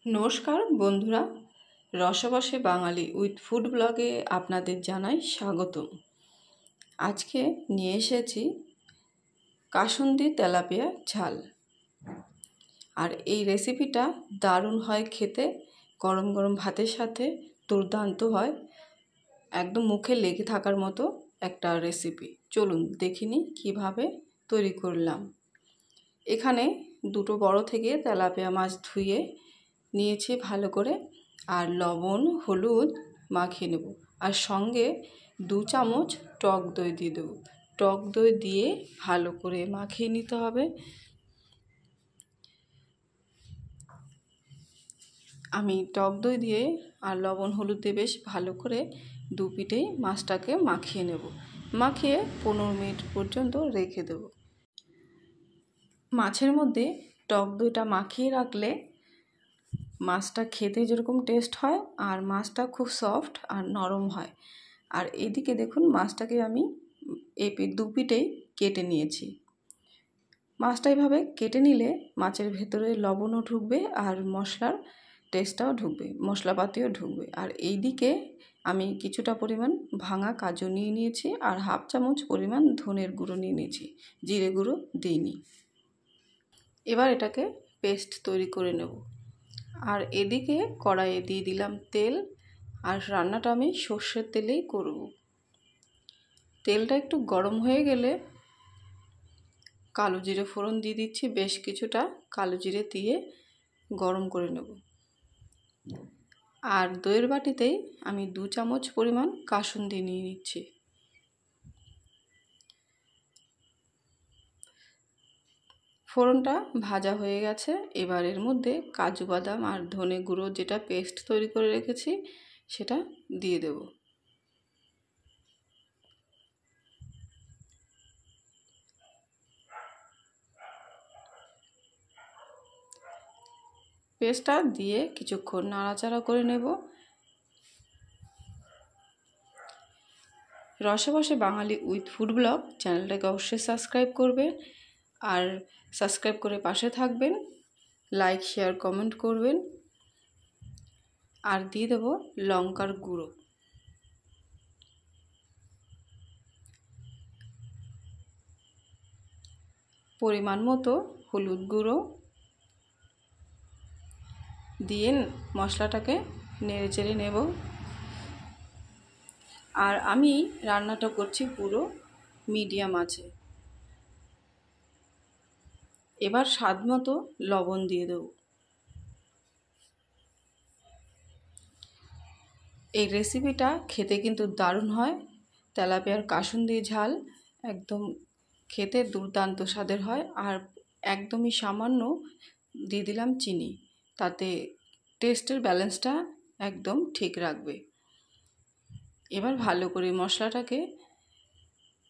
নমস্কার বন্ধুরা, রসবশে বাঙালি with food ব্লগে আপনাদের জানাই স্বাগতম। আজকে নিয়ে এসেছি কাসুন্দি তেলাপিয়া ঝাল। আর এই রেসিপিটা দারুণ হয় খেতে, গরম গরম ভাতের সাথে দুর্দান্ত হয়, একদম মুখে লেগে থাকার মতো একটা রেসিপি। চলুন দেখিনি কিভাবে তৈরি করলাম। এখানে দুটো বড় থেকে তেলাপিয়া মাছ ধুয়ে নিয়েছি ভালো করে, আর লবণ হলুদ মাখিয়ে নেব, আর সঙ্গে 2 চামচ টক দই দিয়ে দেবো। টক দই দিয়ে ভালো করে মাখিয়ে নিতে হবে। আমি টক দই দিয়ে আর লবণ হলুদ দিয়ে বেশ ভালো করে দু পিঠেই মাছটাকে মাখিয়ে নেব। মাখিয়ে 15 মিনিট পর্যন্ত রেখে দেব। মাছের মধ্যে টক দইটা মাখিয়ে রাখলে মাছটা খেতে যেরকম টেস্ট হয়, আর মাছটা খুব সফট আর নরম হয়। আর এদিকে দেখুন, মাছটাকে আমি দু পিঠেই কেটে নিয়েছি। মাছটা এইভাবে কেটে নিলে মাছের ভেতরে লবণও ঢুকবে আর মশলার টেস্টটাও ঢুকবে, মশলাপাতিও ঢুকবে। আর এইদিকে আমি কিছুটা পরিমাণ ভাঙা কাজু নিয়ে নিয়েছি, আর হাফ চামচ পরিমাণ ধনের গুঁড়ো নিয়ে নিয়েছি, জিরে গুঁড়ো দিইনি। এবার এটাকে পেস্ট তৈরি করে নেব। আর এদিকে কড়াইয়ে দিয়ে দিলাম তেল, আর রান্নাটা আমি সর্ষের তেলেই করব। তেলটা একটু গরম হয়ে গেলে কালো জিরে ফোড়ন দিয়ে দিচ্ছি। বেশ কিছুটা কালো জিরে দিয়ে গরম করে নেব। আর দইয়ের বাটিতেই আমি 2 চামচ পরিমাণ কাসুন্দি নিয়ে নিচ্ছি। ফোড়নটা ভাজা হয়ে গেছে। এবার এর মধ্যে কাজু বাদাম আর ধনে গুঁড়ো যেটা পেস্ট তৈরি করে রেখেছি সেটা দিয়ে দেব। পেস্টটা দিয়ে কিছুক্ষণ নাড়াচাড়া করে নেব। রসবশে বাঙালি উইথ ফুড ব্লগ চ্যানেলটাকে অবশ্যই সাবস্ক্রাইব করবেন, আর সাবস্ক্রাইব করে পাশে থাকবেন, লাইক শেয়ার কমেন্ট করবেন। আর দিয়ে দেব লঙ্কার গুঁড়ো। পরিমাণ মতো হলুদ গুঁড়ো দিয়ে মশলাটাকে নেড়ে চেড়ে নেব। আর আমি রান্নাটা করছি পুরো মিডিয়াম আঁচে। এবার স্বাদ মতো লবণ দিয়ে দেব। এই রেসিপিটা খেতে কিন্তু দারুণ হয়। তেলাপিয়ার কাসুন্দি ঝাল একদম খেতে দুর্দান্ত স্বাদের হয়। আর একদমই সামান্য দিয়ে দিলাম চিনি, তাতে টেস্টের ব্যালেন্সটা একদম ঠিক রাখবে। এবার ভালো করে মশলাটাকে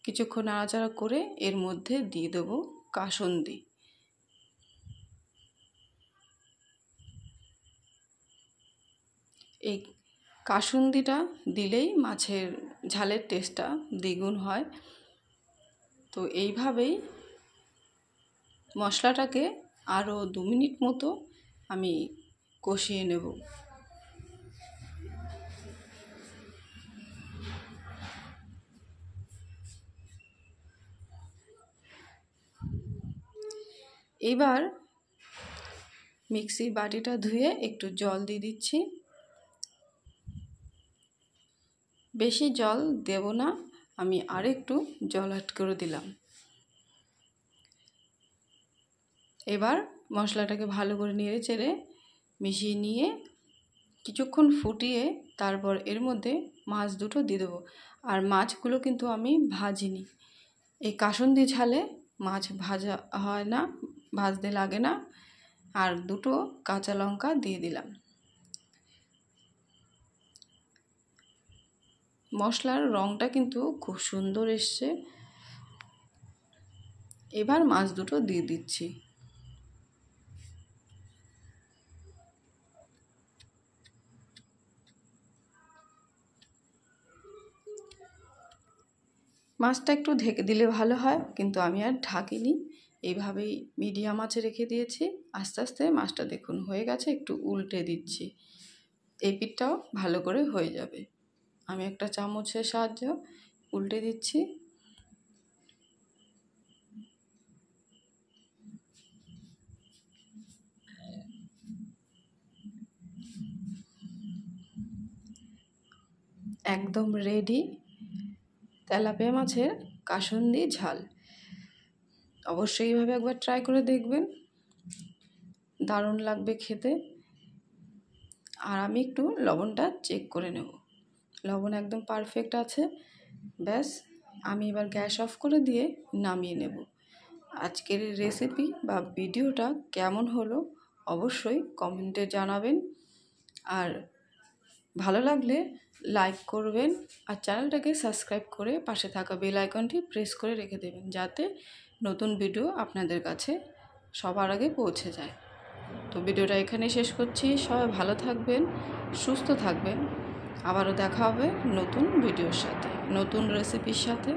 কিছুক্ষণ নাড়াচাড়া করে এর মধ্যে দিয়ে দেবো কাসুন্দি। এই কাসুন্দিটা দিলেই মাছের ঝালের টেস্টটা দ্বিগুণ হয়। তো এইভাবেই মশলাটাকে আরও 2 মিনিট মতো আমি কষিয়ে নেব। এবার মিক্সির বাটিটা ধুয়ে একটু জল দিয়ে দিচ্ছি। বেশি জল দেব না, আমি আরেকটু জল অ্যাড করে দিলাম। এবার মশলাটাকে ভালো করে নেড়ে চেড়ে মিশিয়ে নিয়ে কিছুক্ষণ ফুটিয়ে তারপর এর মধ্যে মাছ দুটো দিয়ে দেবো। আর মাছগুলো কিন্তু আমি ভাজিনি। এই কাসুন্দি ঝালে মাছ ভাজা হয় না, ভাজতে লাগে না। আর 2টো কাঁচা লঙ্কা দিয়ে দিলাম। মশলার রঙটা কিন্তু খুব সুন্দর এসছে। এবার মাছ দুটো দিয়ে দিচ্ছি। মাছটা একটু ঢেকে দিলে ভালো হয়, কিন্তু আমি আর ঢাকিনি, এইভাবেই মিডিয়াম আঁচে রেখে দিয়েছি। আস্তে আস্তে মাছটা দেখুন হয়ে গেছে, একটু উল্টে দিচ্ছি, এই পিঠটাও ভালো করে হয়ে যাবে। আমি একটা চামচের সাহায্যে উল্টে দিচ্ছি। একদম রেডি তেলাপিয়া মাছের কাসুন্দি ঝাল। অবশ্যই এইভাবে একবার ট্রাই করে দেখবেন, দারুণ লাগবে খেতে। আর আমি একটু লবণটা চেক করে নেব, লবণ একদম পারফেক্ট আছে। ব্যাস, আমি এবার গ্যাস অফ করে দিয়ে নামিয়ে নেব। আজকের রেসিপি বা ভিডিওটা কেমন হলো অবশ্যই কমেন্টে জানাবেন, আর ভালো লাগলে লাইক করবেন, আর চ্যানেলটাকে সাবস্ক্রাইব করে পাশে থাকা বেল আইকনটি প্রেস করে রেখে দেবেন, যাতে নতুন ভিডিও আপনাদের কাছে সবার আগে পৌঁছে যায়। তো ভিডিওটা এখানে শেষ করছি। সবাই ভালো থাকবেন, সুস্থ থাকবেন। আবারও দেখা হবে নতুন ভিডিওর সাথে, নতুন রেসিপির সাথে।